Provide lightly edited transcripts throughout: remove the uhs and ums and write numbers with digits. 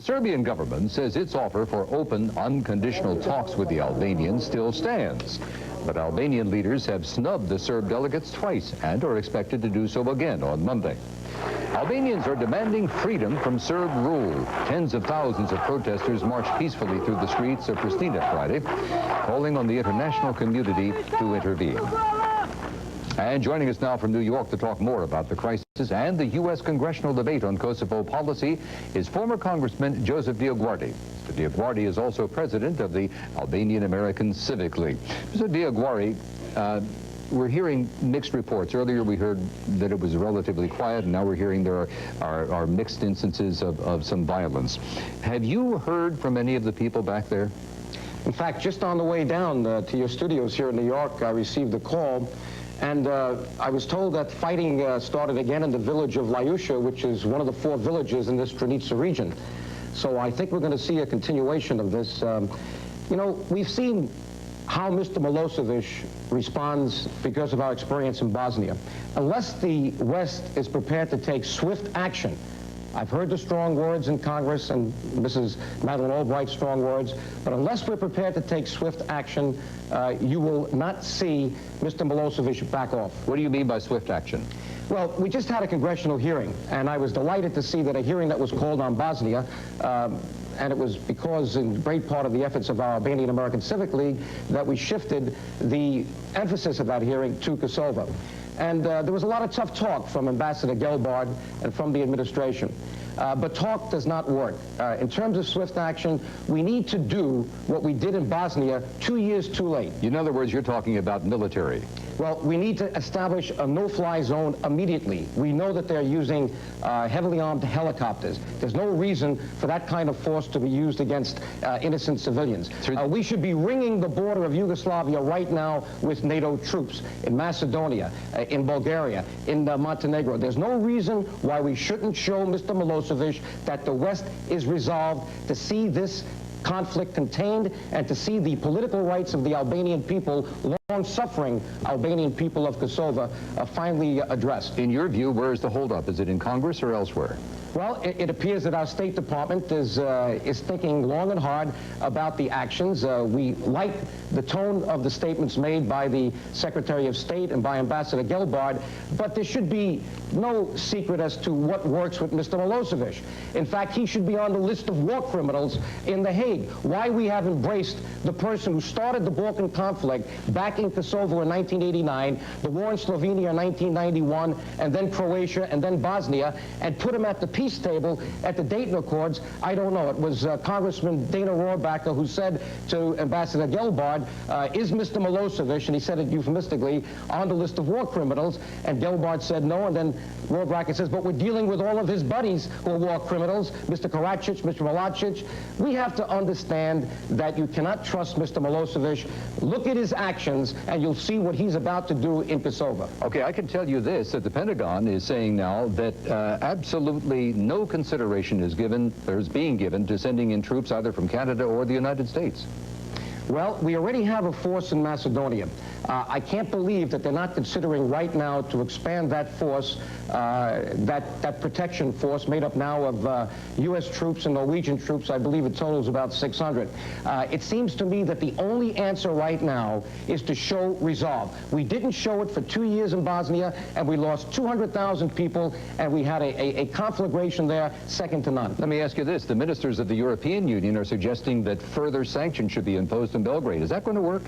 Serbian government says its offer for open, unconditional talks with the Albanians still stands. But Albanian leaders have snubbed the Serb delegates twice and are expected to do so again on Monday. Albanians are demanding freedom from Serb rule. Tens of thousands of protesters marched peacefully through the streets of Pristina Friday, calling on the international community to intervene. And joining us now from New York to talk more about the crisis and the U.S. congressional debate on Kosovo policy is former Congressman Joseph DioGuardi. Mr. DioGuardi is also president of the Albanian American Civic League. Mr. DioGuardi, we're hearing mixed reports. Earlier we heard that it was relatively quiet, and now we're hearing there are mixed instances of some violence. Have you heard from any of the people back there? In fact, just on the way down to your studios here in New York, I received a call. And I was told that fighting started again in the village of Lyusha, which is one of the 4 villages in this Stranica region. So I think we're going to see a continuation of this. You know, we've seen how Mr. Milosevic responds because of our experience in Bosnia. Unless the West is prepared to take swift action, I've heard the strong words in Congress and Mrs. Madeleine Albright's strong words, but unless we're prepared to take swift action, you will not see Mr. Milosevic back off. What do you mean by swift action? Well, we just had a congressional hearing, and I was delighted to see that a hearing that was called on Bosnia, and it was because in great part of the efforts of our Albanian American Civic League that we shifted the emphasis of that hearing to Kosovo. And there was a lot of tough talk from Ambassador Gelbard and from the administration. But talk does not work. In terms of swift action, we need to do what we did in Bosnia 2 years too late. In other words, you're talking about military. Well, we need to establish a no-fly zone immediately. We know that they're using heavily armed helicopters. There's no reason for that kind of force to be used against innocent civilians. We should be ringing the border of Yugoslavia right now with NATO troops in Macedonia, in Bulgaria, in Montenegro. There's no reason why we shouldn't show Mr. Milosevic that the West is resolved to see this conflict contained and to see the political rights of the Albanian people, long-suffering Albanian people of Kosovo, finally addressed. In your view, where is the holdup? Is it in Congress or elsewhere? Well, it appears that our State Department is thinking long and hard about the actions. We like the tone of the statements made by the Secretary of State and by Ambassador Gelbard, but there should be no secret as to what works with Mr. Milosevic. In fact, he should be on the list of war criminals in The Hague. Why we have embraced the person who started the Balkan conflict back in Kosovo in 1989, the war in Slovenia in 1991, and then Croatia, and then Bosnia, and put him at the peace table at the Dayton Accords. I don't know. It was Congressman Dana Rohrabacher who said to Ambassador Gelbard, is Mr. Milosevic, and he said it euphemistically, on the list of war criminals? And Gelbard said no, and then Rohrabacher says, but we're dealing with all of his buddies who are war criminals, Mr. Karadzic, Mr. Milosevic. We have to understand that you cannot trust Mr. Milosevic. Look at his actions, and you'll see what he's about to do in Kosovo. Okay, I can tell you this, that the Pentagon is saying now that absolutely no consideration is given, or is being given, to sending in troops either from Canada or the United States. Well, we already have a force in Macedonia. I can't believe that they're not considering right now to expand that force, that protection force made up now of U.S. troops and Norwegian troops. I believe it totals about 600. It seems to me that the only answer right now is to show resolve. We didn't show it for 2 years in Bosnia, and we lost 200,000 people, and we had a conflagration there second to none. Let me ask you this. The ministers of the European Union are suggesting that further sanctions should be imposed in Belgrade. Is that going to work?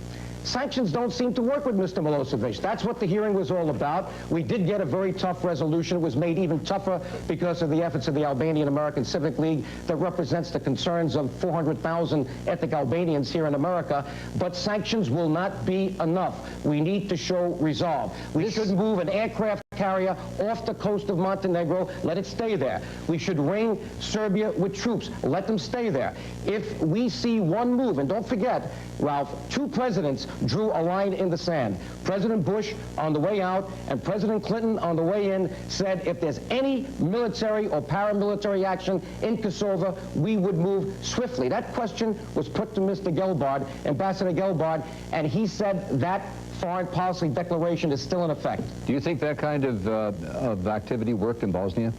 Sanctions don't seem to work with Mr. Milosevic. That's what the hearing was all about. We did get a very tough resolution. It was made even tougher because of the efforts of the Albanian American Civic League that represents the concerns of 400,000 ethnic Albanians here in America. But sanctions will not be enough. We need to show resolve. We should move an aircraft carrier off the coast of Montenegro, let it stay there. We should ring Serbia with troops, let them stay there. If we see one move, and don't forget, Ralph, 2 presidents drew a line in the sand. President Bush on the way out and President Clinton on the way in said if there's any military or paramilitary action in Kosovo, we would move swiftly. That question was put to Mr. Gelbard, Ambassador Gelbard, and he said that foreign policy declaration is still in effect. Do you think that kind of activity worked in Bosnia?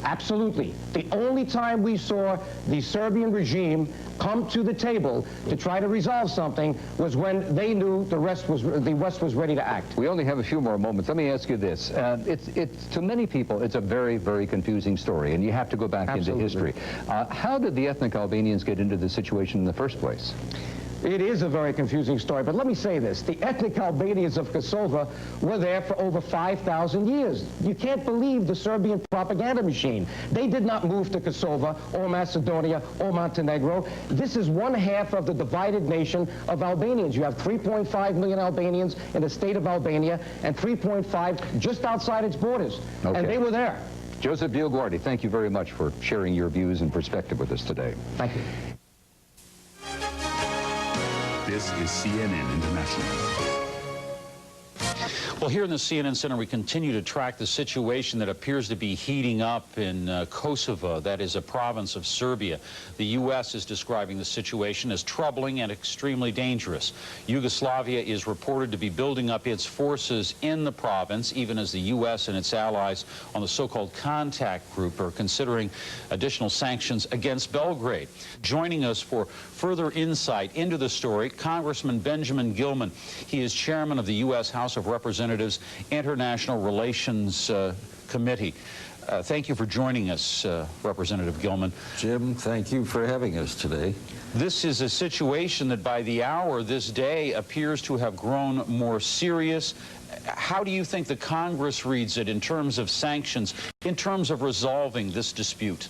Absolutely. The only time we saw the Serbian regime come to the table to try to resolve something was when they knew the West was ready to act. We only have a few more moments. Let me ask you this. It's to many people, it's a very, very confusing story, and you have to go back into history. How did the ethnic Albanians get into this situation in the first place? It is a very confusing story, but let me say this. The ethnic Albanians of Kosova were there for over 5,000 years. You can't believe the Serbian propaganda machine. They did not move to Kosova or Macedonia or Montenegro. This is one half of the divided nation of Albanians. You have 3.5 million Albanians in the state of Albania and 3.5 just outside its borders. Okay. And they were there. Joseph DioGuardi, thank you very much for sharing your views and perspective with us today. Thank you. This is CNN International. Well, here in the CNN Center, we continue to track the situation that appears to be heating up in Kosova, that is a province of Serbia. The U.S. is describing the situation as troubling and extremely dangerous. Yugoslavia is reported to be building up its forces in the province, even as the U.S. and its allies on the so-called contact group are considering additional sanctions against Belgrade. Joining us for further insight into the story, Congressman Benjamin Gilman. He is chairman of the U.S. House of Representatives International Relations Committee. Thank you for joining us, Representative Gilman. Jim, thank you for having us today. This is a situation that by the hour this day appears to have grown more serious. How do you think the Congress reads it in terms of sanctions, in terms of resolving this dispute?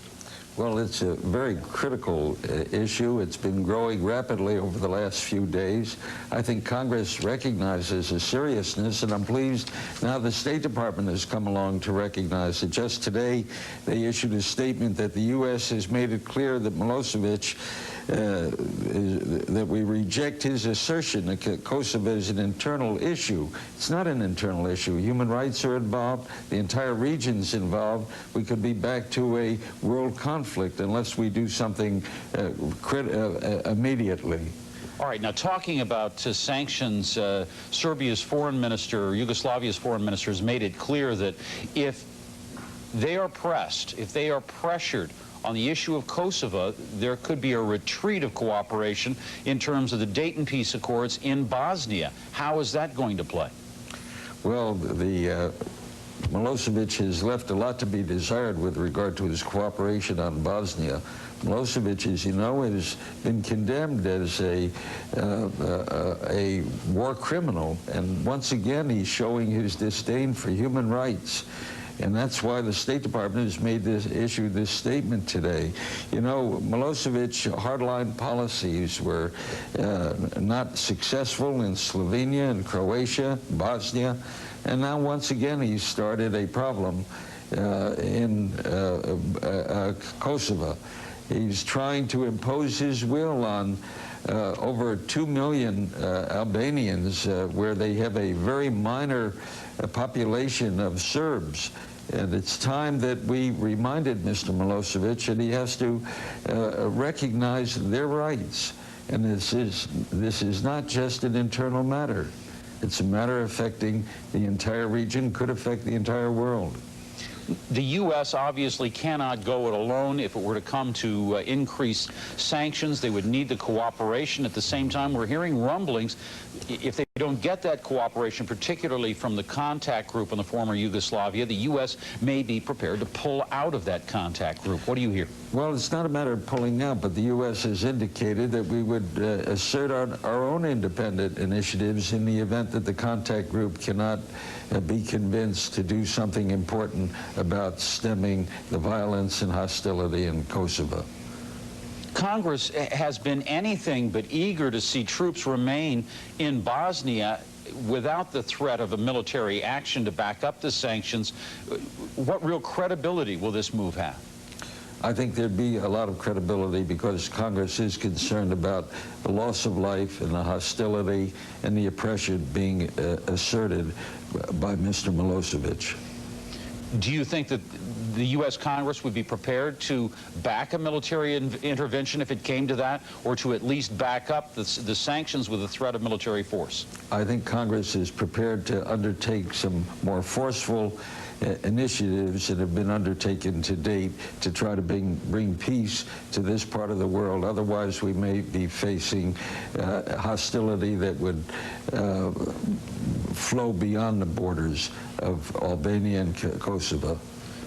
Well, it's a very critical issue. It's been growing rapidly over the last few days. I think Congress recognizes the seriousness, and I'm pleased now the State Department has come along to recognize it. Just today, they issued a statement that the U.S. has made it clear that Milosevic that we reject his assertion that Kosovo is an internal issue. It's not an internal issue. Human rights are involved. The entire region's involved. We could be back to a world conflict unless we do something immediately. All right, now talking about sanctions, Serbia's foreign minister, Yugoslavia's foreign minister has made it clear that if they are pressed, if they are pressured on the issue of Kosovo, there could be a retreat of cooperation in terms of the Dayton Peace Accords in Bosnia. How is that going to play? Well, the Milosevic has left a lot to be desired with regard to his cooperation on Bosnia. Milosevic, as you know, has been condemned as a war criminal, and once again he's showing his disdain for human rights. And that's why the State Department has issued this statement today. You know, Milosevic hardline policies were not successful in Slovenia and Croatia, Bosnia, and now once again he's started a problem in Kosovo. He's trying to impose his will on over 2 million Albanians, where they have a very minor population of Serbs. And it's time that we reminded Mr. Milosevic that he has to recognize their rights. And this is not just an internal matter. It's a matter affecting the entire region, could affect the entire world. The U.S. obviously cannot go it alone. If it were to come to increased sanctions, they would need the cooperation. At the same time, we're hearing rumblings. If they don't get that cooperation, particularly from the contact group in the former Yugoslavia, the U.S. may be prepared to pull out of that contact group. What do you hear? Well, it's not a matter of pulling out, but the U.S. has indicated that we would assert our own independent initiatives in the event that the contact group cannot be convinced to do something important about stemming the violence and hostility in Kosovo. Congress has been anything but eager to see troops remain in Bosnia without the threat of a military action to back up the sanctions. What real credibility will this move have? I think there'd be a lot of credibility because Congress is concerned about the loss of life and the hostility and the oppression being asserted by Mr. Milosevic. Do you think that the U.S. Congress would be prepared to back a military intervention if it came to that, or to at least back up the sanctions with the threat of military force? I think Congress is prepared to undertake some more forceful initiatives that have been undertaken to date to try to bring peace to this part of the world. Otherwise, we may be facing hostility that would flow beyond the borders of Albania and Kosovo.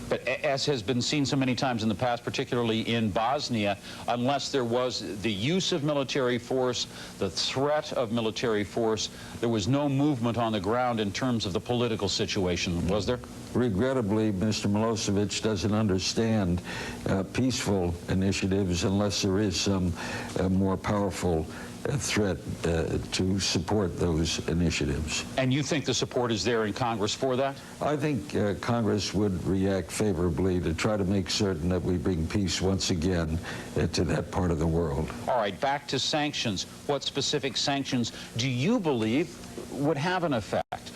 But as has been seen so many times in the past, particularly in Bosnia, unless there was the use of military force, the threat of military force, there was no movement on the ground in terms of the political situation, was there? Regrettably, Mr. Milosevic doesn't understand peaceful initiatives unless there is some more powerful threat to support those initiatives. And you think the support is there in Congress for that? I think Congress would react favorably to try to make certain that we bring peace once again to that part of the world. All right, back to sanctions. What specific sanctions do you believe would have an effect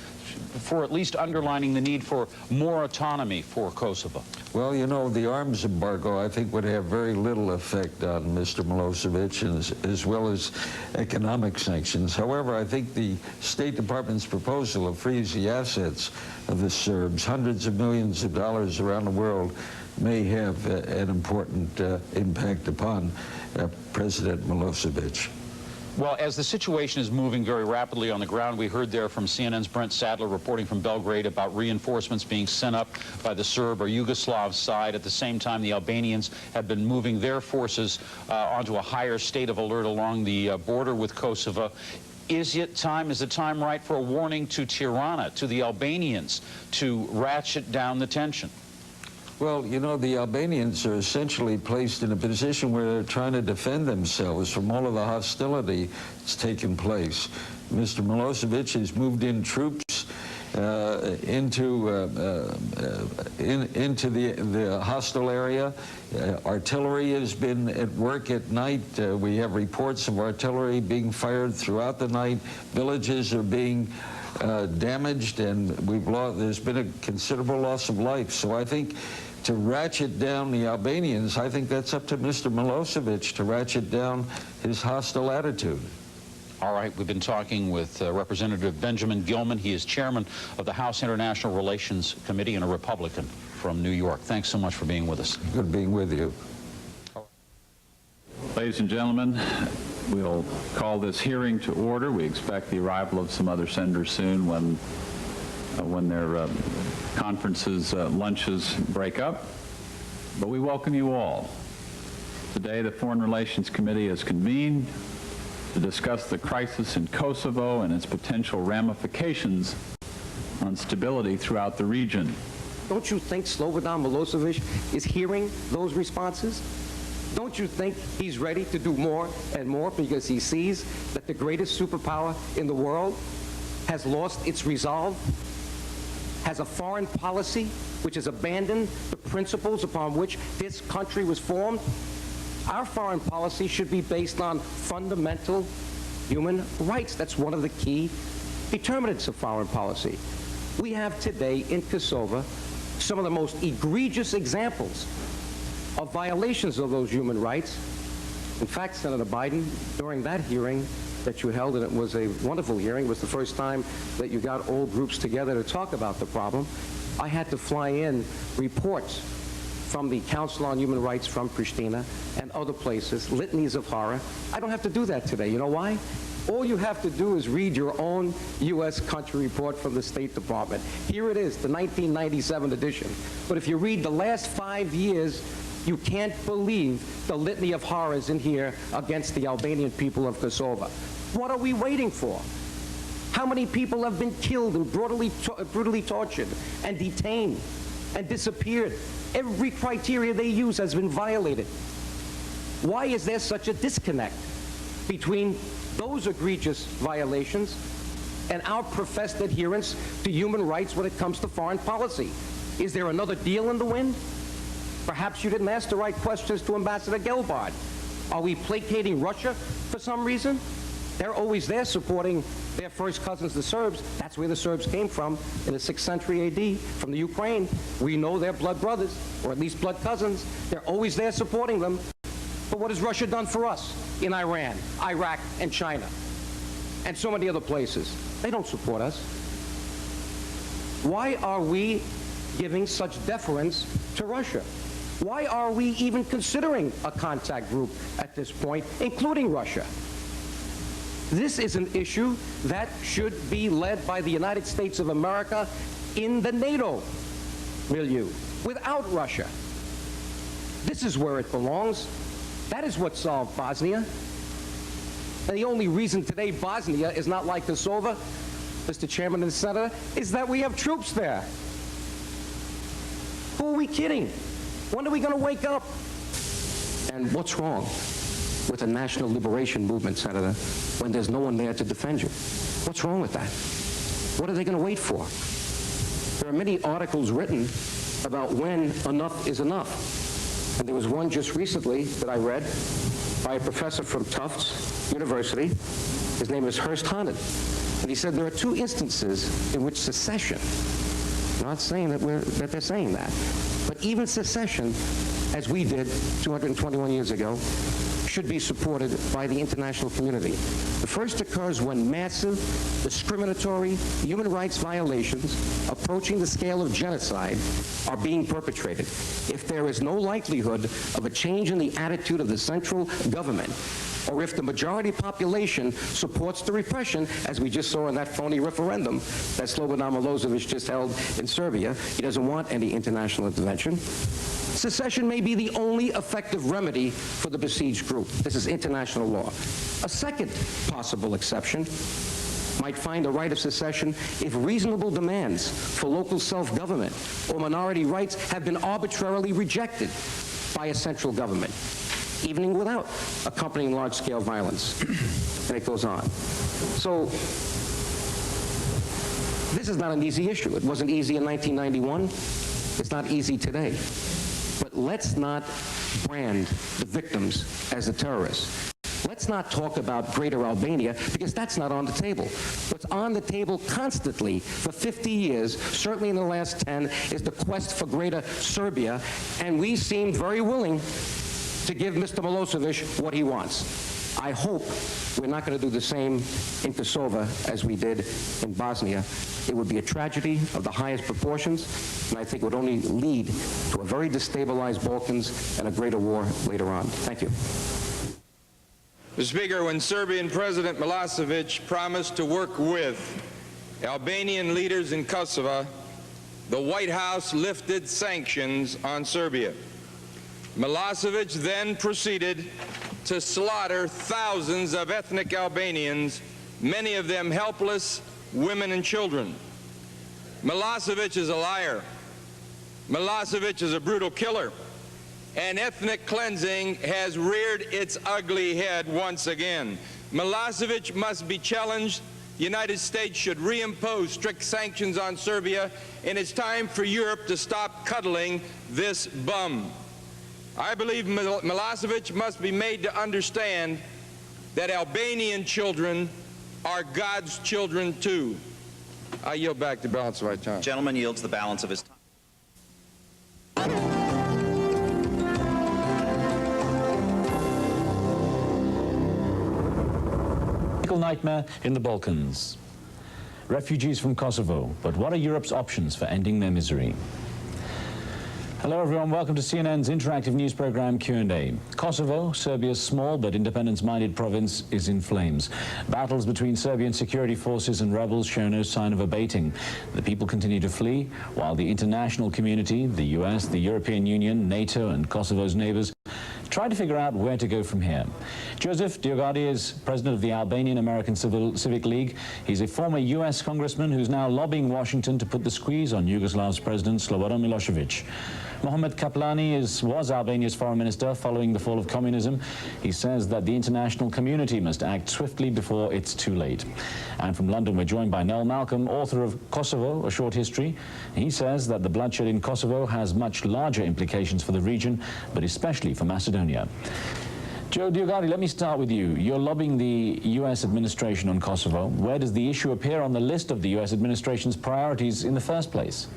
for at least underlining the need for more autonomy for Kosovo? Well, you know, the arms embargo, I think, would have very little effect on Mr. Milosevic, as well as economic sanctions. However, I think the State Department's proposal to freeze the assets of the Serbs, hundreds of millions of dollars around the world, may have an important impact upon President Milosevic. Well, as the situation is moving very rapidly on the ground, we heard there from CNN's Brent Sadler reporting from Belgrade about reinforcements being sent up by the Serb or Yugoslav side. At the same time, the Albanians have been moving their forces onto a higher state of alert along the border with Kosovo. Is the time right for a warning to Tirana, to the Albanians, to ratchet down the tension? Well, you know, the Albanians are essentially placed in a position where they're trying to defend themselves from all of the hostility that's taken place. Mr. Milosevic has moved in troops into the hostile area. Artillery has been at work at night. We have reports of artillery being fired throughout the night. Villages are being damaged, and there's been a considerable loss of life. So I think to ratchet down the Albanians, I think that's up to Mr. Milosevic to ratchet down his hostile attitude. All right, we've been talking with Representative Benjamin Gilman. He is chairman of the House International Relations Committee and a Republican from New York. Thanks so much for being with us. Good being with you. Ladies and gentlemen, we'll call this hearing to order. We expect the arrival of some other senators soon when their conferences, lunches break up. But we welcome you all. Today, the Foreign Relations Committee has convened to discuss the crisis in Kosovo and its potential ramifications on stability throughout the region. Don't you think Slobodan Milosevic is hearing those responses? Don't you think he's ready to do more and more because he sees that the greatest superpower in the world has lost its resolve, has a foreign policy which has abandoned the principles upon which this country was formed? Our foreign policy should be based on fundamental human rights. That's one of the key determinants of foreign policy. We have today in Kosovo some of the most egregious examples of violations of those human rights. In fact, Senator Biden, during that hearing that you held, and it was a wonderful hearing, it was the first time that you got all groups together to talk about the problem, I had to fly in reports from the Council on Human Rights from Pristina and other places, litanies of horror. I don't have to do that today. You know why? All you have to do is read your own U.S. country report from the State Department. Here it is, the 1997 edition. But if you read the last 5 years, you can't believe the litany of horrors in here against the Albanian people of Kosovo. What are we waiting for? How many people have been killed and brutally tortured and detained and disappeared? Every criteria they use has been violated. Why is there such a disconnect between those egregious violations and our professed adherence to human rights when it comes to foreign policy? Is there another deal in the wind? Perhaps you didn't ask the right questions to Ambassador Gelbard. Are we placating Russia for some reason? They're always there supporting their first cousins, the Serbs. That's where the Serbs came from in the 6th century AD, from the Ukraine. We know they're blood brothers, or at least blood cousins. They're always there supporting them. But what has Russia done for us in Iran, Iraq, and China, and so many other places? They don't support us. Why are we giving such deference to Russia? Why are we even considering a contact group at this point, including Russia? This is an issue that should be led by the United States of America in the NATO milieu, without Russia. This is where it belongs. That is what solved Bosnia. And the only reason today Bosnia is not like Kosova, Mr. Chairman and Senator, is that we have troops there. Who are we kidding? When are we going to wake up? And what's wrong with a national liberation movement, Senator, when there's no one there to defend you? What's wrong with that? What are they going to wait for? There are many articles written about when enough is enough. And there was one just recently that I read by a professor from Tufts University. His name is Hurst Honan. And he said there are two instances in which secession, I'm not saying that they're saying that, but even secession, as we did 221 years ago, should be supported by the international community. The first occurs when massive, discriminatory human rights violations approaching the scale of genocide are being perpetrated. If there is no likelihood of a change in the attitude of the central government, or if the majority population supports the repression, as we just saw in that phony referendum that Slobodan Milosevic just held in Serbia, he doesn't want any international intervention. Secession may be the only effective remedy for the besieged group. This is international law. A second possible exception might find the right of secession if reasonable demands for local self-government or minority rights have been arbitrarily rejected by a central government, even without accompanying large-scale violence. And it goes on. So this is not an easy issue. It wasn't easy in 1991. It's not easy today. But let's not brand the victims as the terrorists. Let's not talk about Greater Albania, because that's not on the table. What's on the table constantly for 50 years, certainly in the last 10, is the quest for Greater Serbia, and we seem very willing to give Mr. Milosevic what he wants. I hope we're not going to do the same in Kosova as we did in Bosnia. It would be a tragedy of the highest proportions, and I think it would only lead to a very destabilized Balkans and a greater war later on. Thank you. Mr. Speaker, when Serbian President Milosevic promised to work with Albanian leaders in Kosovo, the White House lifted sanctions on Serbia. Milosevic then proceeded to slaughter thousands of ethnic Albanians, many of them helpless women and children. Milosevic is a liar. Milosevic is a brutal killer. And ethnic cleansing has reared its ugly head once again. Milosevic must be challenged. The United States should reimpose strict sanctions on Serbia, and it's time for Europe to stop cuddling this bum. I believe Milosevic must be made to understand that Albanian children are God's children too. I yield back the balance of my time. Gentleman yields the balance of his time. Nightmare in the Balkans. Refugees from Kosovo, but what are Europe's options for ending their misery? Hello everyone, welcome to CNN's interactive news program Q&A. Kosovo, Serbia's small but independence-minded province, is in flames. Battles between Serbian security forces and rebels show no sign of abating. The people continue to flee, while the international community, the US, the European Union, NATO and Kosovo's neighbors try to figure out where to go from here. Joseph DioGuardi is president of the Albanian American Civic League. He's a former US congressman who's now lobbying Washington to put the squeeze on Yugoslav's president Slobodan Milosevic. Mohamed Kaplani was Albania's foreign minister following the fall of communism. He says that the international community must act swiftly before it's too late. And from London, we're joined by Noel Malcolm, author of Kosovo, A Short History. He says that the bloodshed in Kosovo has much larger implications for the region, but especially for Macedonia. Joe DioGuardi, let me start with you. You're lobbying the U.S. administration on Kosovo. Where does the issue appear on the list of the U.S. administration's priorities in the first place?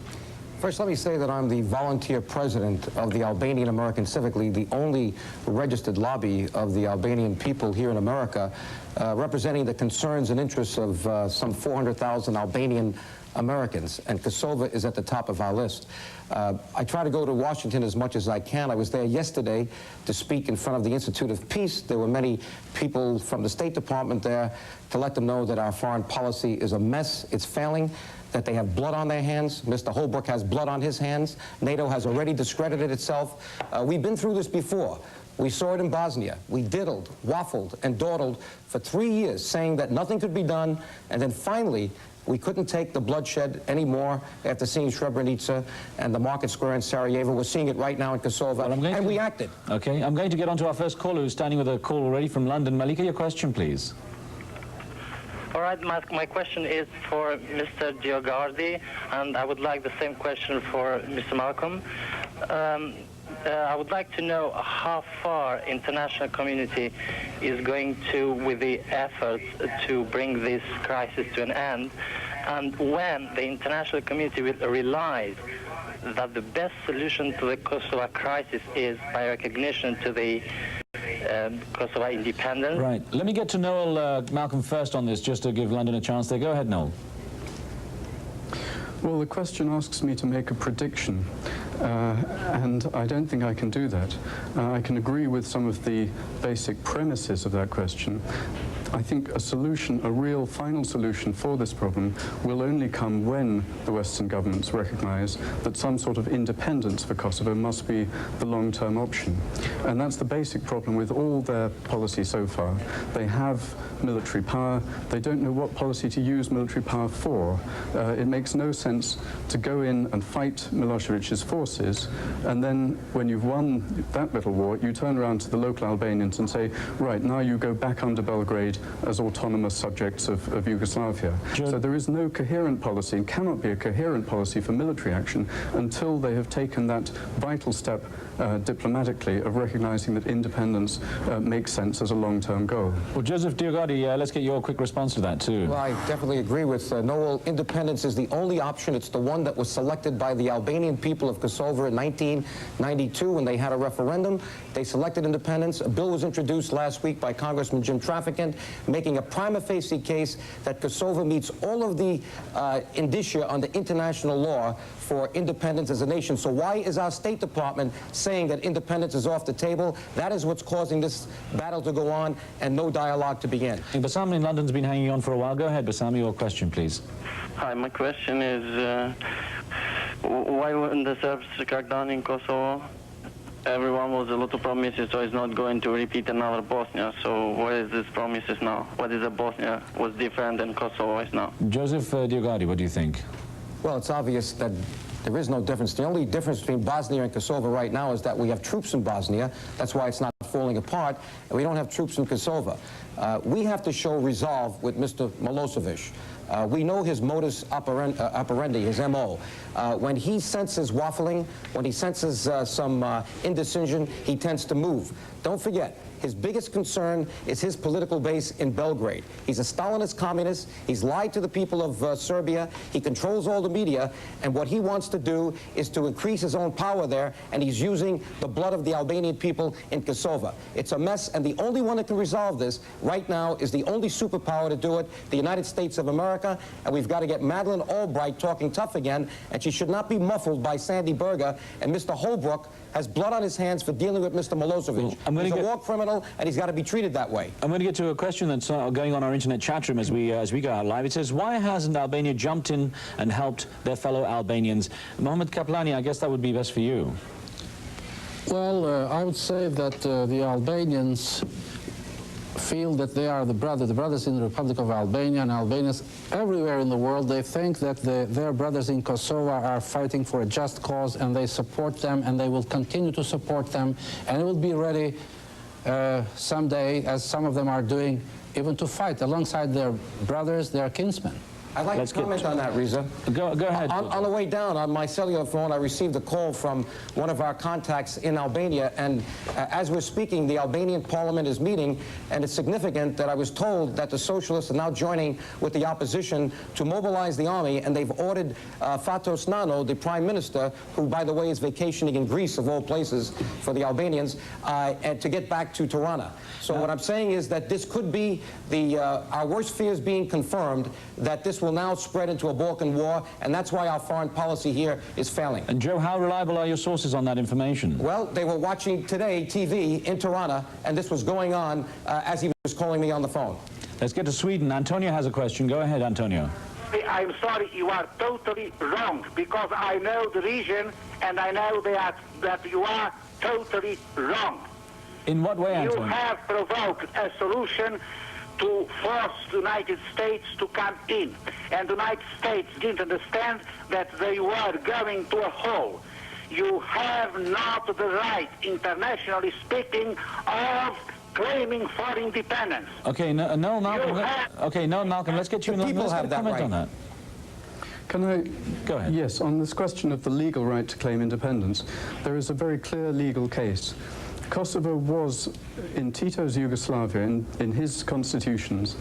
First, let me say that I'm the volunteer president of the Albanian American Civic League, the only registered lobby of the Albanian people here in America, representing the concerns and interests of some 400,000 Albanian Americans, and Kosova is at the top of our list. I try to go to Washington as much as I can. I was there yesterday to speak in front of the Institute of Peace. There were many people from the State Department there to let them know that our foreign policy is a mess, it's failing, that they have blood on their hands. Mr. Holbrooke has blood on his hands. NATO has already discredited itself. We've been through this before. We saw it in Bosnia. We diddled, waffled, and dawdled for 3 years, saying that nothing could be done, and then finally, we couldn't take the bloodshed anymore after seeing Srebrenica and the market square in Sarajevo. We're seeing it right now in Kosova, and we acted. Okay, I'm going to get on to our first caller who's standing with a call already from London. Malika, your question, please. All right, my question is for Mr. DioGuardi, and I would like the same question for Mr. Malcolm. I would like to know how far international community is going to with the efforts to bring this crisis to an end, and when the international community will realize that the best solution to the Kosovo crisis is by recognition to the Kosovo independence. Right. Let me get to Noel Malcolm first on this, just to give London a chance there. Go ahead, Noel. Well, the question asks me to make a prediction, and I don't think I can do that. I can agree with some of the basic premises of that question. I think a solution, a real final solution for this problem, will only come when the Western governments recognize that some sort of independence for Kosovo must be the long-term option. And that's the basic problem with all their policy so far. They have military power. They don't know what policy to use military power for. It makes no sense to go in and fight Milosevic's forces, and then when you've won that little war, you turn around to the local Albanians and say, right, now you go back under Belgrade as autonomous subjects of Yugoslavia. So there is no coherent policy, and cannot be a coherent policy for military action until they have taken that vital step diplomatically of recognizing that independence makes sense as a long-term goal. Well, Joseph DioGuardi, let's get your quick response to that too. Well, I definitely agree with Noel. Independence is the only option. It's the one that was selected by the Albanian people of Kosovo in 1992 when they had a referendum. They selected independence. A bill was introduced last week by Congressman Jim Traficant, making a prima facie case that Kosovo meets all of the indicia under international law for independence as a nation. So why is our State Department saying that independence is off the table? That is what's causing this battle to go on and no dialogue to begin. Bassam in London's been hanging on for a while. Go ahead, Bassam, your question, please. Hi, my question is, why wouldn't the Serbs crack down in Kosovo? Everyone was a lot of promises, so it's not going to repeat another Bosnia. So what is this promises now? What is a Bosnia was different than Kosovo is now? Joseph DioGuardi, what do you think? Well, it's obvious that there is no difference. The only difference between Bosnia and Kosovo right now is that we have troops in Bosnia. That's why it's not falling apart. And we don't have troops in Kosovo. We have to show resolve with Mr. Milosevic. We know his modus operandi, his M.O. When he senses waffling, when he senses some indecision, he tends to move. Don't forget, his biggest concern is his political base in Belgrade. He's a Stalinist communist. He's lied to the people of Serbia. He controls all the media. And what he wants to do is to increase his own power there, and he's using the blood of the Albanian people in Kosovo. It's a mess, and the only one that can resolve this right now is the only superpower to do it, the United States of America, and we've got to get Madeleine Albright talking tough again, and she should not be muffled by Sandy Berger, and Mr. Holbrooke has blood on his hands for dealing with Mr. Milosevic. He's a war criminal, and he's got to be treated that way. I'm going to get to a question that's going on our internet chat room as we go out live. It says, why hasn't Albania jumped in and helped their fellow Albanians? Mohammed Kaplani, I guess that would be best for you. Well, I would say that the Albanians feel that they are the brothers in the Republic of Albania, and Albanians everywhere in the world, they think that their brothers in Kosovo are fighting for a just cause, and they support them, and they will continue to support them, and it will be ready someday, as some of them are doing, even to fight alongside their brothers, their kinsmen. I'd like to comment on that, Riza. Go ahead. On the way down, on my cellular phone, I received a call from one of our contacts in Albania, and as we're speaking, the Albanian parliament is meeting, and it's significant that I was told that the socialists are now joining with the opposition to mobilize the army, and they've ordered Fatos Nano, the prime minister, who, by the way, is vacationing in Greece, of all places, for the Albanians, and to get back to Tirana. So what I'm saying is that this could be our worst fears being confirmed, that this will now spread into a Balkan war, and that's why our foreign policy here is failing. And Joe, how reliable are your sources on that information? Well, they were watching Today TV in Tirana, and this was going on as he was calling me on the phone. Let's get to Sweden. Antonio has a question. Go ahead, Antonio. I'm sorry, you are totally wrong, because I know the region, and I know that you are totally wrong. In what way, Antonio? You have provoked a solution to force the United States to come in. And the United States didn't understand that they were going to a hole. You have not the right, internationally speaking, of claiming for independence. Okay, Noel Malcolm. Okay, Noel Malcolm, let's get you in. People have that comment right. on that. Can I? Go ahead. Yes, on this question of the legal right to claim independence, there is a very clear legal case. Kosovo was, in Tito's Yugoslavia, in his constitutions,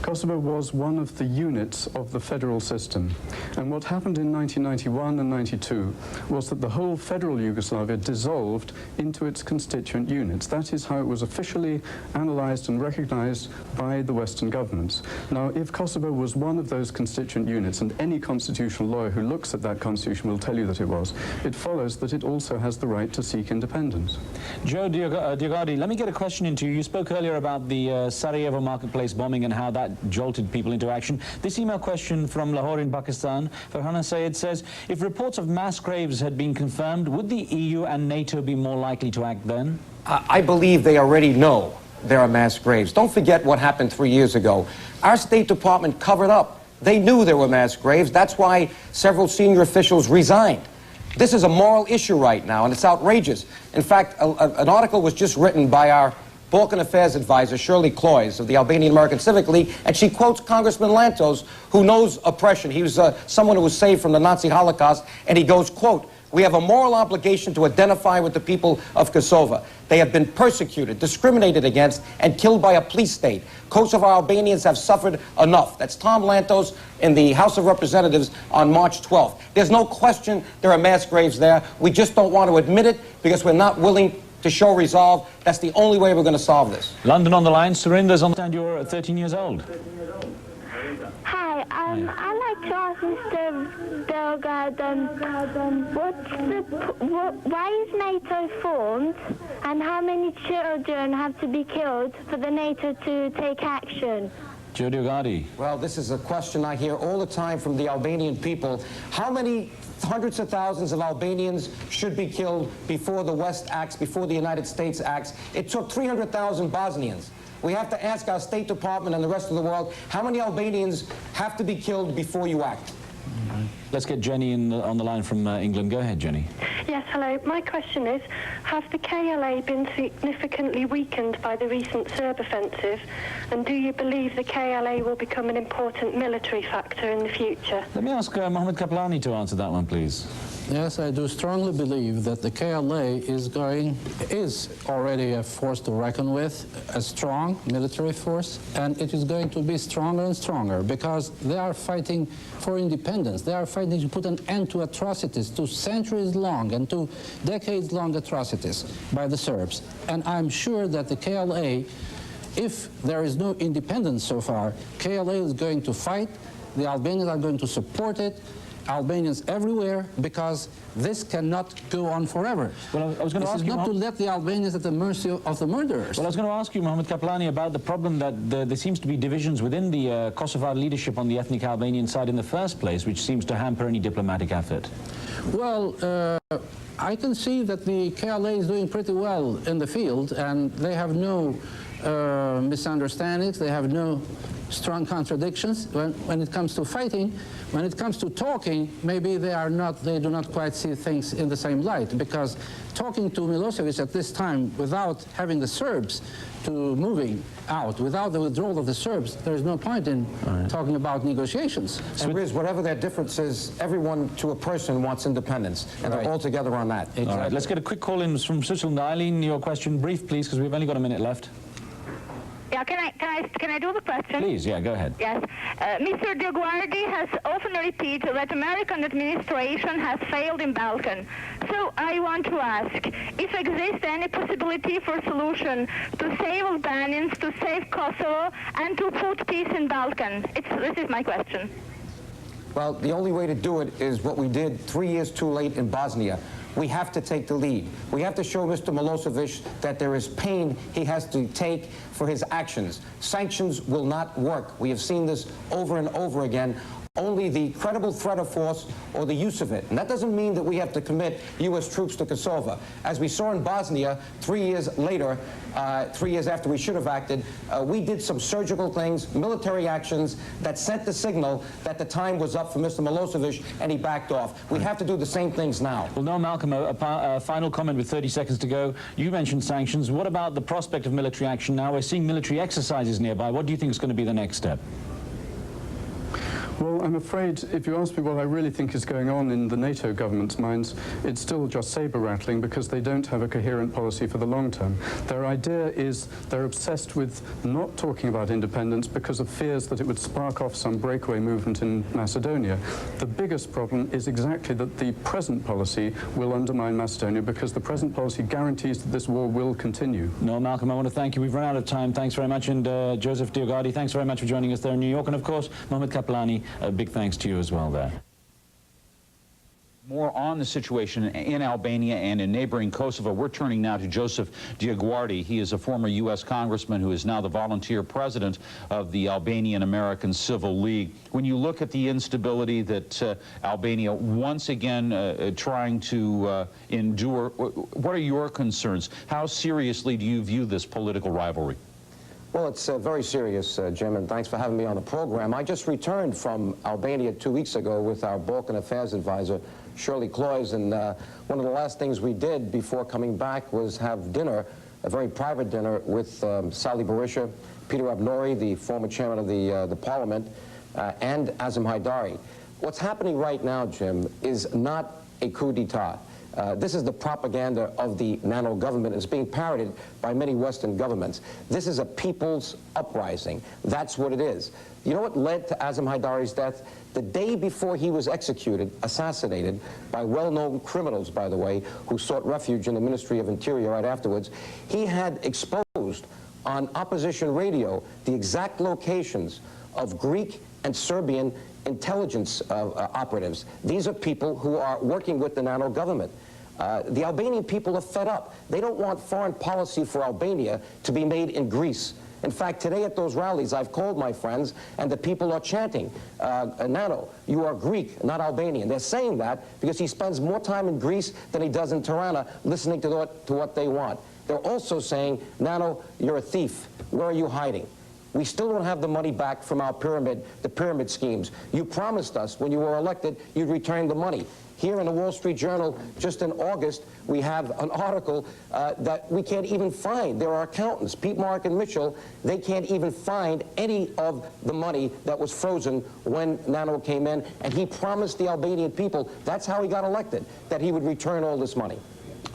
Kosovo was one of the units of the federal system. And what happened in 1991 and 92 was that the whole federal Yugoslavia dissolved into its constituent units. That is how it was officially analyzed and recognized by the Western governments. Now, if Kosovo was one of those constituent units, and any constitutional lawyer who looks at that constitution will tell you that it was, it follows that it also has the right to seek independence. Joe DioGuardi, let me get a question into you. You spoke earlier about the Sarajevo marketplace bombing and how that jolted people into action. This email question from Lahore in Pakistan, Farhana Sayed says, if reports of mass graves had been confirmed, would the EU and NATO be more likely to act then? I believe they already know there are mass graves. Don't forget what happened 3 years ago. Our State Department covered up. They knew there were mass graves. That's why several senior officials resigned. This is a moral issue right now, and it's outrageous. In fact, an article was just written by our Balkan Affairs advisor, Shirley Cloyes, of the Albanian American Civic League, and she quotes Congressman Lantos, who knows oppression. He was someone who was saved from the Nazi Holocaust, and he goes, quote, "We have a moral obligation to identify with the people of Kosova. They have been persecuted, discriminated against, and killed by a police state. Kosovo Albanians have suffered enough." That's Tom Lantos in the House of Representatives on March 12th. There's no question there are mass graves there. We just don't want to admit it because we're not willing to show resolve. That's the only way we're going to solve this. London on the line. Surinder's on the line. You're 13 years old. Hi, I'd like to ask Mr. DioGuardi, why is NATO formed, and how many children have to be killed for the NATO to take action? Joe DioGuardi. Well, this is a question I hear all the time from the Albanian people. How many hundreds of thousands of Albanians should be killed before the West acts, before the United States acts? It took 300,000 Bosnians. We have to ask our State Department and the rest of the world, how many Albanians have to be killed before you act? Let's get Jenny on the line from England. Go ahead, Jenny. Yes, hello. My question is, have the KLA been significantly weakened by the recent Serb offensive, and do you believe the KLA will become an important military factor in the future? Let me ask Mohammed Kaplani to answer that one, please. Yes, I do strongly believe that the KLA is already a force to reckon with, a strong military force, and it is going to be stronger and stronger because they are fighting for independence. They are fighting to put an end to atrocities, to centuries-long and to decades-long atrocities by the Serbs. And I'm sure that the KLA, if there is no independence so far, KLA is going to fight, the Albanians are going to support it, Albanians everywhere, because this cannot go on forever. Well, I was going to ask you not to let the Albanians at the mercy of the murderers. Well, I was going to ask you, Mohammed Kaplani, about the problem that there seems to be divisions within the Kosovar leadership on the ethnic Albanian side in the first place, which seems to hamper any diplomatic effort. Well, I can see that the KLA is doing pretty well in the field, and they have no misunderstandings, they have no strong contradictions. When it comes to fighting, when it comes to talking, maybe they do not quite see things in the same light, because talking to Milosevic at this time without having the Serbs moving out, without the withdrawal of the Serbs, there's no point in talking about negotiations. And Riz, whatever their differences, everyone to a person wants independence, and they're all together on that. All right, let's get a quick call in from Switzerland. Eileen, your question brief, please, because we've only got a minute left. Yeah, can I do the question? Please, yeah, go ahead. Yes. Mr. DioGuardi has often repeated that American administration has failed in Balkan. So I want to ask, if exists any possibility for solution to save Albanians, to save Kosovo, and to put peace in Balkan? This is my question. Well, the only way to do it is what we did 3 years too late in Bosnia. We have to take the lead. We have to show Mr. Milosevic that there is pain he has to take for his actions. Sanctions will not work. We have seen this over and over again. Only the credible threat of force or the use of it. And that doesn't mean that we have to commit U.S. troops to Kosova. As we saw in Bosnia 3 years later, 3 years after we should have acted, we did some surgical things, military actions that sent the signal that the time was up for Mr. Milosevic, and he backed off. We have to do the same things now. Well, Noel Malcolm, a final comment with 30 seconds to go. You mentioned sanctions. What about the prospect of military action now? We're seeing military exercises nearby. What do you think is going to be the next step? Well, I'm afraid if you ask me what I really think is going on in the NATO government's minds, it's still just saber-rattling because they don't have a coherent policy for the long term. Their idea is they're obsessed with not talking about independence because of fears that it would spark off some breakaway movement in Macedonia. The biggest problem is exactly that the present policy will undermine Macedonia because the present policy guarantees that this war will continue. Noel Malcolm, I want to thank you. We've run out of time. Thanks very much. And Joseph DioGuardi, thanks very much for joining us there in New York. And of course, Mohamed Kaplani, a big thanks to you as well there. More on the situation in Albania and in neighboring Kosovo. We're turning now to Joseph DioGuardi. He is a former U.S. Congressman who is now the volunteer president of the Albanian American Civil League. When you look at the instability that Albania once again trying to endure, what are your concerns? How seriously do you view this political rivalry? Well, it's very serious, Jim, and thanks for having me on the program. I just returned from Albania 2 weeks ago with our Balkan Affairs advisor, Shirley Cloyes, and one of the last things we did before coming back was have dinner, a very private dinner, with Sali Berisha, Peter Abnori, the former chairman of the parliament, and Azim Haidari. What's happening right now, Jim, is not a coup d'etat. This is the propaganda of the nano government. It's being parroted by many Western governments. This is a people's uprising. That's what it is. You know what led to Azim Haidari's death? The day before he was executed, assassinated by well-known criminals, by the way, who sought refuge in the Ministry of Interior right afterwards, he had exposed on opposition radio the exact locations of Greek and Serbian intelligence operatives. These are people who are working with the nano government. The Albanian people are fed up. They don't want foreign policy for Albania to be made in Greece. In fact, today at those rallies, I've called my friends, and the people are chanting, Nano, you are Greek, not Albanian. They're saying that because he spends more time in Greece than he does in Tirana, listening to what they want. They're also saying, Nano, you're a thief. Where are you hiding? We still don't have the money back from our the pyramid schemes. You promised us when you were elected you'd return the money. Here in the Wall Street Journal, just in August, we have an article that we can't even find. There are accountants, Pete, Mark, and Mitchell, they can't even find any of the money that was frozen when Nano came in, and he promised the Albanian people, that's how he got elected, that he would return all this money.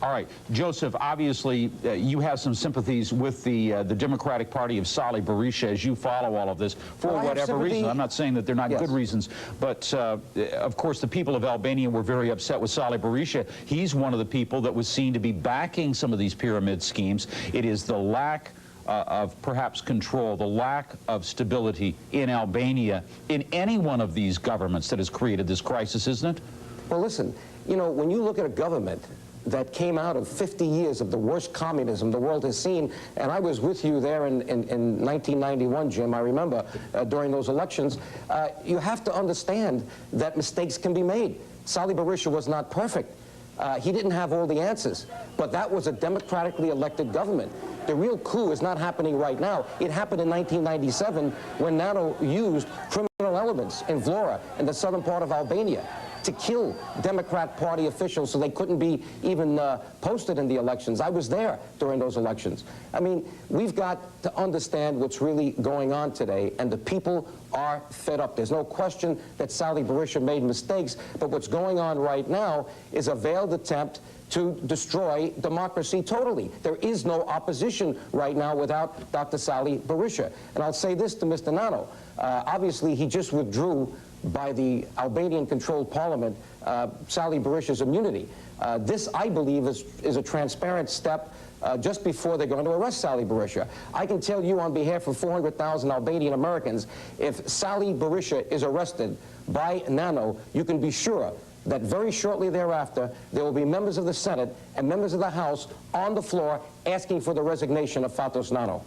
All right, Joseph, obviously you have some sympathies with the Democratic Party of Sali Berisha as you follow all of this for whatever reason. I'm not saying that they're not good reasons, but of course the people of Albania were very upset with Sali Berisha. He's one of the people that was seen to be backing some of these pyramid schemes. It is the lack of perhaps control, the lack of stability in Albania, in any one of these governments that has created this crisis, isn't it? Well, listen, you know, when you look at a government that came out of 50 years of the worst communism the world has seen, and I was with you there in 1991, Jim, I remember, during those elections, you have to understand that mistakes can be made. Sali Berisha was not perfect. He didn't have all the answers, but that was a democratically elected government. The real coup is not happening right now. It happened in 1997 when NATO used criminal elements in Vlora, in the southern part of Albania, to kill Democrat Party officials so they couldn't be even posted in the elections. I was there during those elections. I mean, we've got to understand what's really going on today, and the people are fed up. There's no question that Sali Berisha made mistakes, but what's going on right now is a veiled attempt to destroy democracy totally. There is no opposition right now without Dr. Sali Berisha. And I'll say this to Mr. Nano. Obviously, he just withdrew by the Albanian-controlled parliament Sali Berisha's immunity. This, I believe, is a transparent step just before they're going to arrest Sally Berisha. I can tell you on behalf of 400,000 Albanian Americans, if Sally Berisha is arrested by Nano, you can be sure that very shortly thereafter, there will be members of the Senate and members of the House on the floor asking for the resignation of Fatos Nano.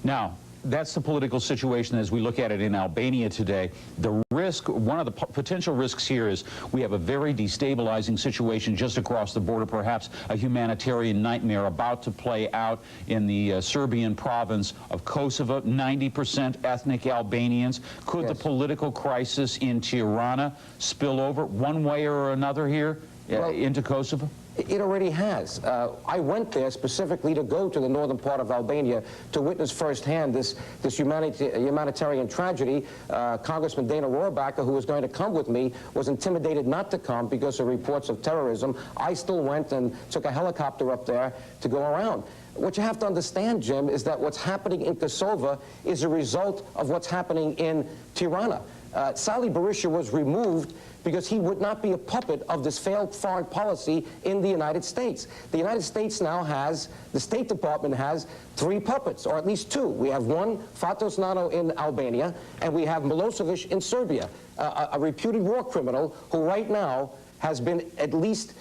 Now, that's the political situation as we look at it in Albania today. The risk, one of the potential risks here is we have a very destabilizing situation just across the border, perhaps a humanitarian nightmare about to play out in the Serbian province of Kosova, 90% ethnic Albanians. Could the political crisis in Tirana spill over one way or another here into Kosovo? It already has. I went there specifically to go to the northern part of Albania to witness firsthand this humanitarian tragedy. Congressman Dana Rohrabacher, who was going to come with me, was intimidated not to come because of reports of terrorism. I still went and took a helicopter up there to go around. What you have to understand, Jim, is that what's happening in Kosova is a result of what's happening in Tirana. Sally Berisha was removed because he would not be a puppet of this failed foreign policy in the United States. The United States now has, the State Department has 3 puppets, or at least 2. We have one, Fatos Nano in Albania, and we have Milosevic in Serbia, a reputed war criminal who right now has been at least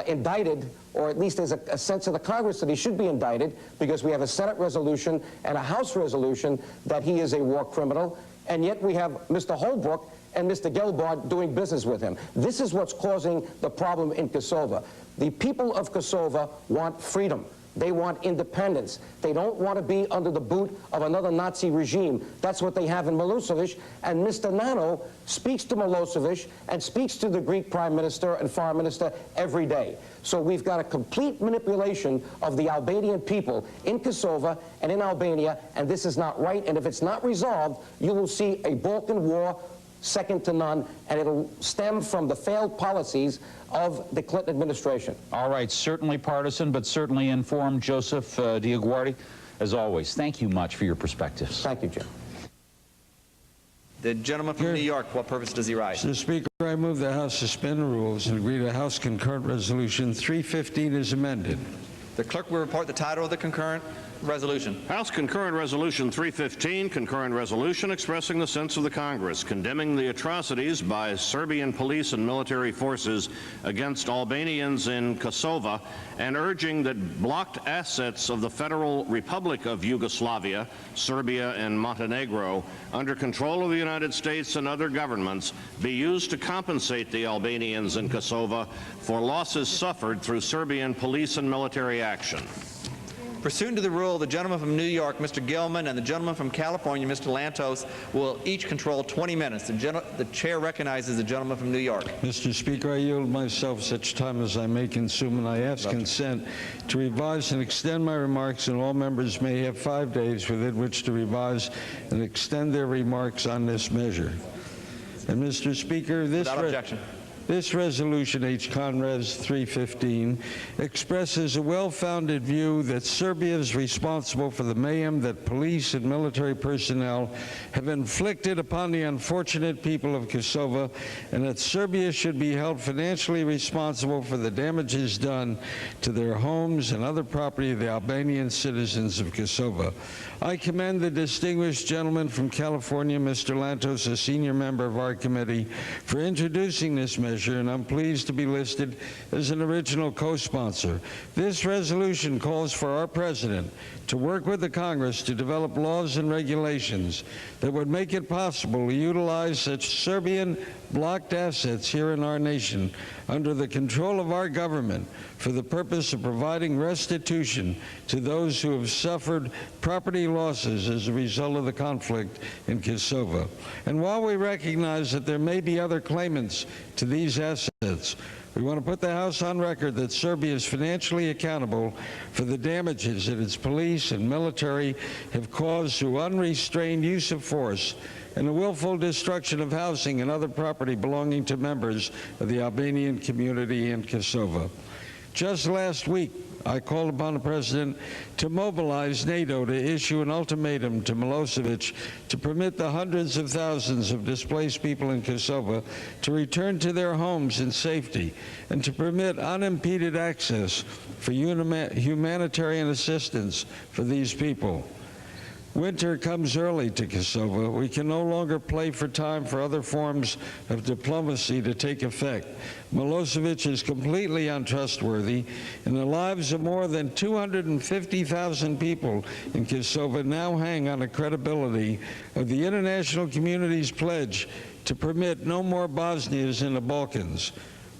indicted, or at least there's a sense of the Congress that he should be indicted, because we have a Senate resolution and a House resolution that he is a war criminal, and yet we have Mr. Holbrooke and Mr. Gelbard doing business with him. This is what's causing the problem in Kosovo. The people of Kosovo want freedom. They want independence. They don't want to be under the boot of another Nazi regime. That's what they have in Milosevic. And Mr. Nano speaks to Milosevic and speaks to the Greek Prime Minister and Foreign Minister every day. So we've got a complete manipulation of the Albanian people in Kosovo and in Albania, and this is not right. And if it's not resolved, you will see a Balkan war second to none, and it'll stem from the failed policies of the Clinton administration. All right, certainly partisan, but certainly informed. Joseph DioGuardi, as always, thank you much for your perspectives. Thank you, Jim. The gentleman from New York, what purpose does he rise? Mr. Speaker, I move the House suspend the rules and agree to House Concurrent Resolution 315 as amended. The clerk will report the title of the concurrent resolution. House Concurrent Resolution 315, concurrent resolution expressing the sense of the Congress, condemning the atrocities by Serbian police and military forces against Albanians in Kosova, and urging that blocked assets of the Federal Republic of Yugoslavia, Serbia and Montenegro, under control of the United States and other governments, be used to compensate the Albanians in Kosova for losses suffered through Serbian police and military action. Pursuant to the rule, the gentleman from New York, Mr. Gilman, and the gentleman from California, Mr. Lantos, will each control 20 minutes. The chair recognizes the gentleman from New York. Mr. Speaker, I yield myself such time as I may consume, and I ask consent to revise and extend my remarks, and all members may have 5 days within which to revise and extend their remarks on this measure. And Mr. Speaker, this resolution, H. Conres 315, expresses a well-founded view that Serbia is responsible for the mayhem that police and military personnel have inflicted upon the unfortunate people of Kosovo, and that Serbia should be held financially responsible for the damages done to their homes and other property of the Albanian citizens of Kosovo. I commend the distinguished gentleman from California, Mr. Lantos, a senior member of our committee, for introducing this measure, and I'm pleased to be listed as an original co-sponsor. This resolution calls for our president to work with the Congress to develop laws and regulations that would make it possible to utilize such Serbian blocked assets here in our nation under the control of our government for the purpose of providing restitution to those who have suffered property losses as a result of the conflict in Kosovo. And while we recognize that there may be other claimants to these assets, we want to put the House on record that Serbia is financially accountable for the damages that its police and military have caused through unrestrained use of force and the willful destruction of housing and other property belonging to members of the Albanian community in Kosovo. Just last week, I call upon the President to mobilize NATO to issue an ultimatum to Milosevic to permit the hundreds of thousands of displaced people in Kosovo to return to their homes in safety, and to permit unimpeded access for humanitarian assistance for these people. Winter comes early to Kosovo. We can no longer play for time for other forms of diplomacy to take effect. Milosevic is completely untrustworthy, and the lives of more than 250,000 people in Kosovo now hang on the credibility of the international community's pledge to permit no more Bosnians in the Balkans.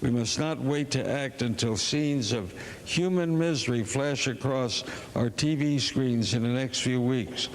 We must not wait to act until scenes of human misery flash across our TV screens in the next few weeks.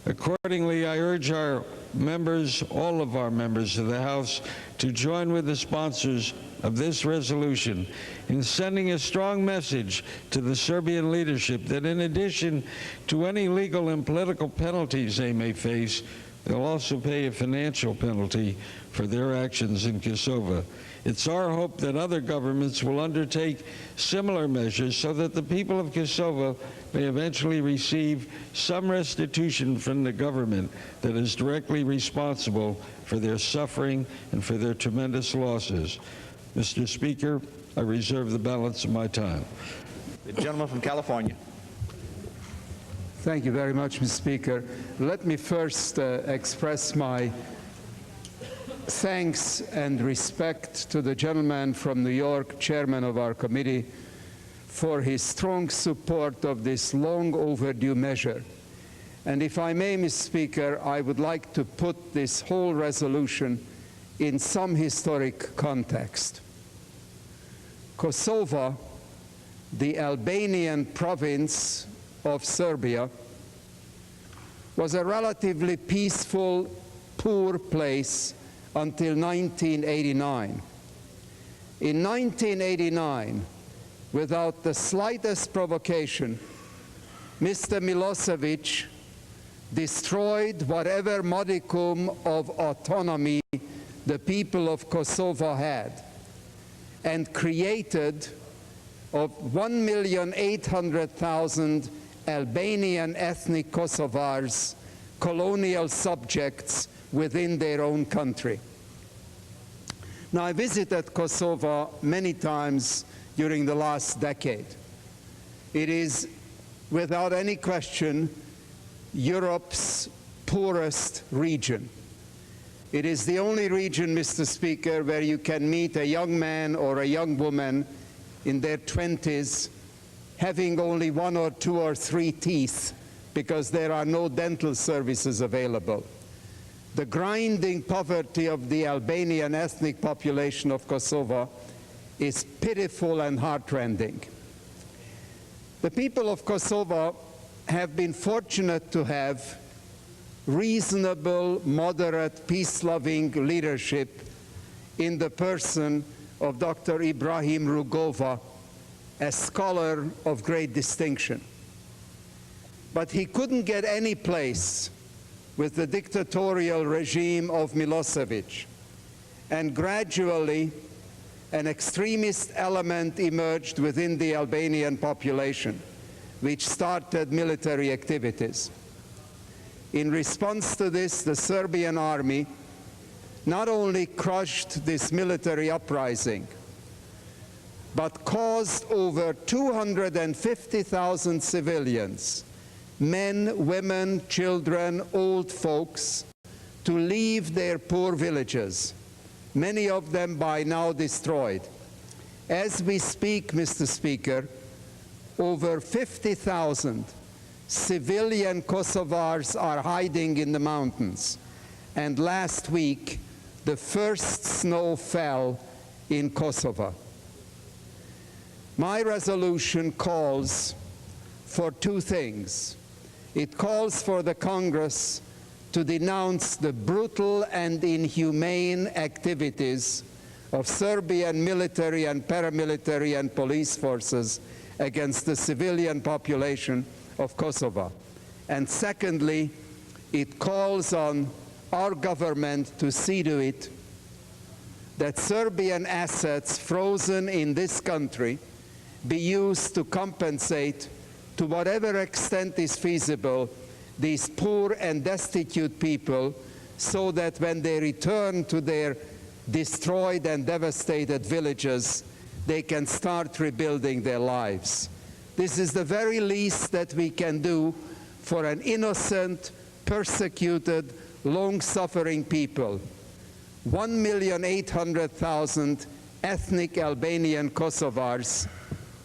Accordingly, I urge our members, all of our members of the House, to join with the sponsors of this resolution in sending a strong message to the Serbian leadership that in addition to any legal and political penalties they may face, they'll also pay a financial penalty for their actions in Kosovo. It's our hope that other governments will undertake similar measures so that the people of Kosovo may eventually receive some restitution from the government that is directly responsible for their suffering and for their tremendous losses. Mr. Speaker, I reserve the balance of my time. The gentleman from California. Thank you very much, Mr. Speaker. Let me first express my thanks and respect to the gentleman from New York, chairman of our committee, for his strong support of this long overdue measure. And if I may, Mr. Speaker, I would like to put this whole resolution in some historic context. Kosovo, the Albanian province of Serbia, was a relatively peaceful, poor place until 1989. In 1989, without the slightest provocation, Mr. Milosevic destroyed whatever modicum of autonomy the people of Kosovo had and created of 1,800,000 Albanian ethnic Kosovars, colonial subjects within their own country. Now, I visited Kosovo many times during the last decade. It is, without any question, Europe's poorest region. It is the only region, Mr. Speaker, where you can meet a young man or a young woman in their 20s having only 1 or 2 or 3 teeth because there are no dental services available. The grinding poverty of the Albanian ethnic population of Kosovo is pitiful and heartrending. The people of Kosovo have been fortunate to have reasonable, moderate, peace-loving leadership in the person of Dr. Ibrahim Rugova, a scholar of great distinction. But he couldn't get any place with the dictatorial regime of Milosevic, and gradually an extremist element emerged within the Albanian population, which started military activities. In response to this, the Serbian army not only crushed this military uprising, but caused over 250,000 civilians, men, women, children, old folks, to leave their poor villages, many of them by now destroyed. As we speak, Mr. Speaker, over 50,000 civilian Kosovars are hiding in the mountains, and last week the first snow fell in Kosovo. My resolution calls for 2 things. It calls for the Congress to denounce the brutal and inhumane activities of Serbian military and paramilitary and police forces against the civilian population of Kosovo. And secondly, it calls on our government to see to it that Serbian assets frozen in this country be used to compensate, to whatever extent is feasible, these poor and destitute people, so that when they return to their destroyed and devastated villages, they can start rebuilding their lives. This is the very least that we can do for an innocent, persecuted, long-suffering people. 1,800,000 ethnic Albanian Kosovars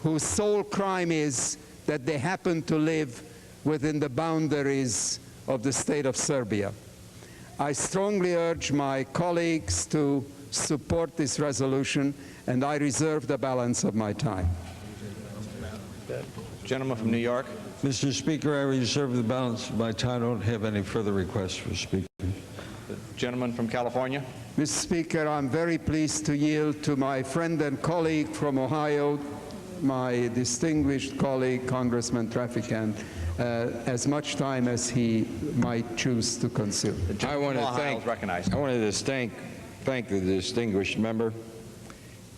whose sole crime is that they happen to live within the boundaries of the state of Serbia. I strongly urge my colleagues to support this resolution, and I reserve the balance of my time. Gentleman from New York. Mr. Speaker, I reserve the balance of my time. I don't have any further requests for speaking. The gentleman from California. Mr. Speaker, I'm very pleased to yield to my friend and colleague from Ohio, my distinguished colleague, Congressman Traficant, as much time as he might choose to consume. I want to thank the distinguished member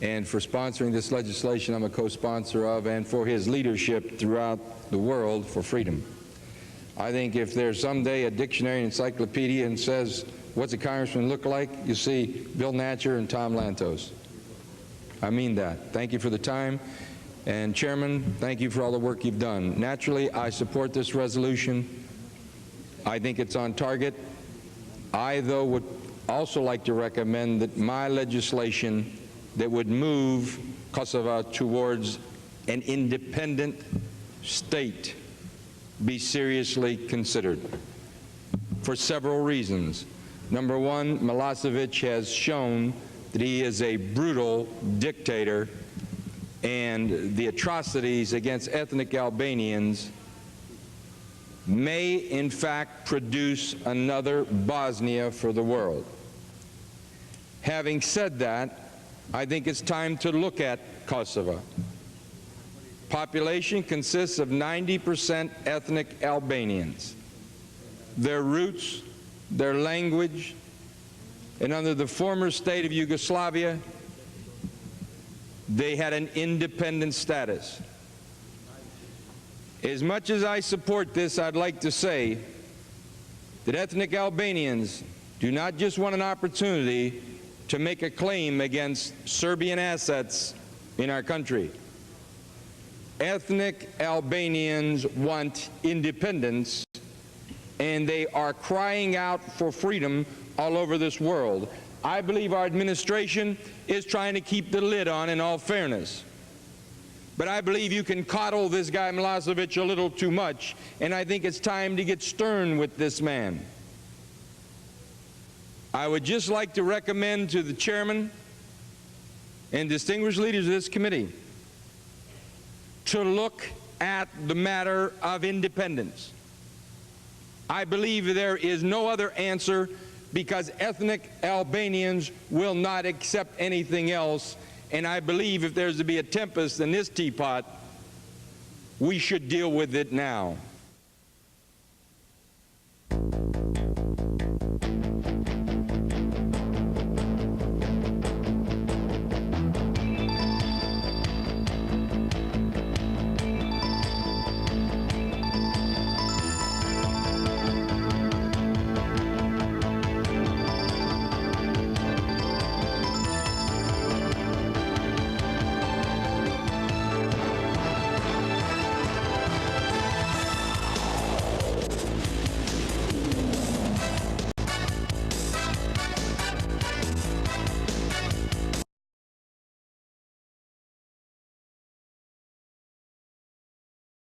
and for sponsoring this legislation I'm a co-sponsor of, and for his leadership throughout the world for freedom. I think if there's someday a dictionary and encyclopedia and says, what's a congressman look like? You see Bill Natcher and Tom Lantos. I mean that. Thank you for the time. And Chairman, thank you for all the work you've done. Naturally, I support this resolution. I think it's on target. I, though, would also like to recommend that my legislation that would move Kosovo towards an independent state be seriously considered for several reasons. Number one, Milosevic has shown that he is a brutal dictator, and the atrocities against ethnic Albanians may in fact produce another Bosnia for the world. Having said that, I think it's time to look at Kosovo. Population consists of 90% ethnic Albanians. Their roots, their language, and under the former state of Yugoslavia, they had an independent status. As much as I support this, I'd like to say that ethnic Albanians do not just want an opportunity to make a claim against Serbian assets in our country. Ethnic Albanians want independence, and they are crying out for freedom all over this world. I believe our administration is trying to keep the lid on, in all fairness. But I believe you can coddle this guy Milosevic a little too much, and I think it's time to get stern with this man. I would just like to recommend to the chairman and distinguished leaders of this committee to look at the matter of independence. I believe there is no other answer, because ethnic Albanians will not accept anything else, and I believe if there's to be a tempest in this teapot, we should deal with it now.